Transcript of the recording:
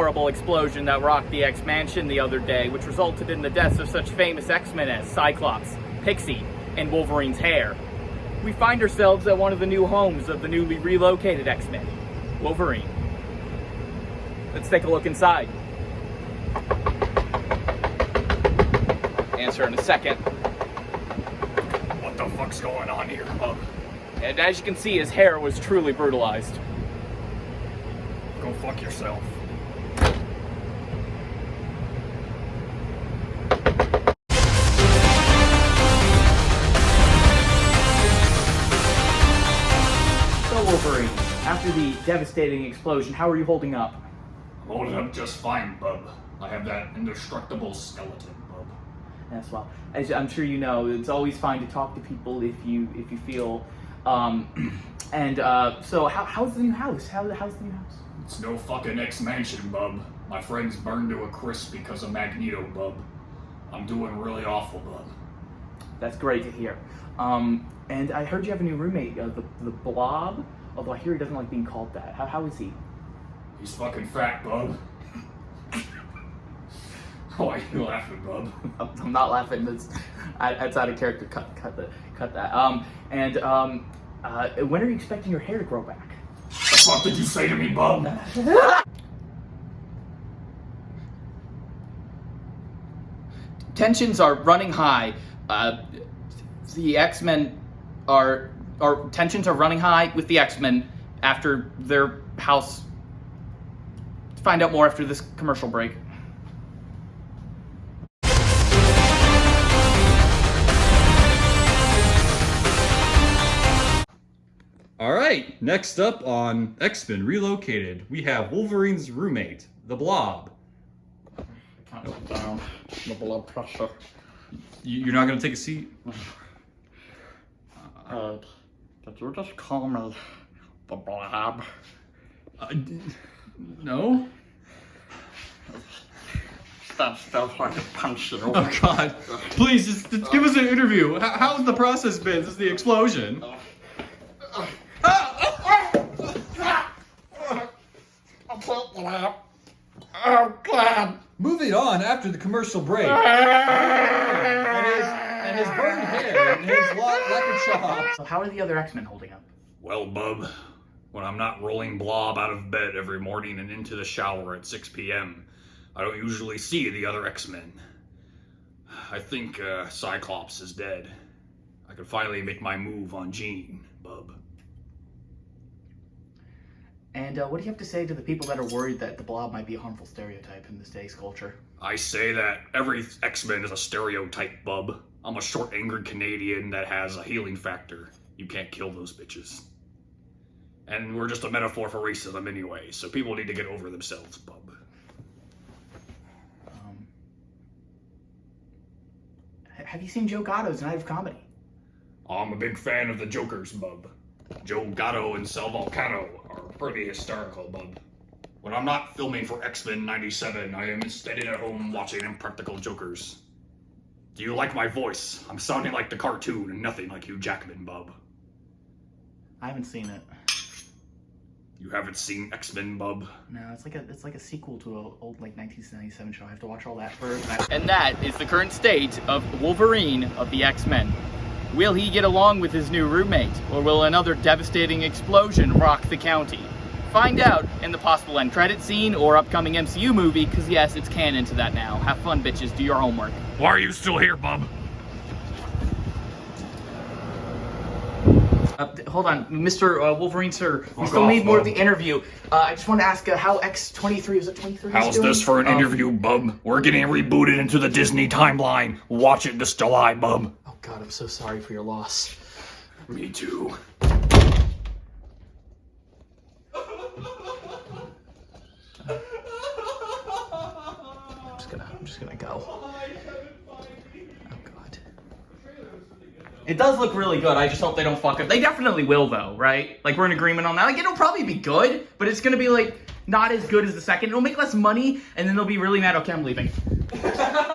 horrible explosion that rocked the X-Mansion the other day, which resulted in the deaths of such famous X-Men as Cyclops, Pixie, and Wolverine's hair, we find ourselves at one of the new homes of the newly relocated X-Men, Wolverine. Let's take a look inside. Answer in a second. What the fuck's going on here, Bub? And as you can see, his hair was truly brutalized. Go fuck yourself. So Wolverine, after the devastating explosion, how are you holding up? I'm holding up just fine, Bub. I have that indestructible skeleton, Bub. Yes, well, as I'm sure you know, it's always fine to talk to people if you feel. So how's the new house? How's the new house? It's no fucking X-Mansion, Bub. My friend's burned to a crisp because of Magneto, Bub. I'm doing really awful, Bub. That's great to hear. And I heard you have a new roommate, the Blob. Although I hear he doesn't like being called that. How is he? He's fucking fat, Bub. Why are you laughing, Bub? I'm not laughing. That's out of character. Cut that. When are you expecting your hair to grow back? The fuck did you say to me, Bub? Tensions are running high. The X-Men tensions are running high with the X-Men after their house. Find out more after this commercial break. All right, next up on X-Men Relocated, we have Wolverine's roommate, the Blob. Can't sit down. The blood pressure. You're not gonna take a seat? Did you just call me the Blob? No? That's so hard to punch you. Oh God! Please, just give us an interview. How's the process been since the explosion? Oh God! Moving on after the commercial break. and his burned hair and his lacquered chops. So how are the other X-Men holding up? Well, Bub, when I'm not rolling Blob out of bed every morning and into the shower at 6 p.m., I don't usually see the other X-Men. I think Cyclops is dead. I could finally make my move on Jean, Bub. And what do you have to say to the people that are worried that the Blob might be a harmful stereotype in this day's culture? I say that every X-Men is a stereotype, Bub. I'm a short, angry Canadian that has a healing factor. You can't kill those bitches. And we're just a metaphor for racism anyway, so people need to get over themselves, Bub. Have you seen Joe Gatto's Night of Comedy? I'm a big fan of the Jokers, Bub. Joe Gatto and Sal Vulcano are pretty hysterical, Bub. When I'm not filming for X-Men 97, I am instead at home watching Impractical Jokers. Do you like my voice? I'm sounding like the cartoon and nothing like Hugh Jackman, Bub. I haven't seen it. You haven't seen X-Men, Bub? No, it's like a sequel to an old 1997 show. I have to watch all that first. And that is the current state of Wolverine of the X-Men. Will he get along with his new roommate, or will another devastating explosion rock the county? Find out in the possible end credit scene or upcoming MCU movie, because yes, it's canon to that now. Have fun, bitches. Do your homework. Why are you still here, Bub? Hold on, Mr. Wolverine, sir. We still need more of the interview. I just want to ask how X-23, is it 23? How's this for an interview, Bub? We're getting rebooted into the Disney timeline. Watch it this July, Bub. Oh God, I'm so sorry for your loss. Me too. I'm just gonna go. Oh God. It does look really good. I just hope they don't fuck up. They definitely will, though, right? Like, we're in agreement on that. Like, it'll probably be good, but it's gonna be like not as good as the second. It'll make less money, and then they'll be really mad. Okay, I'm leaving.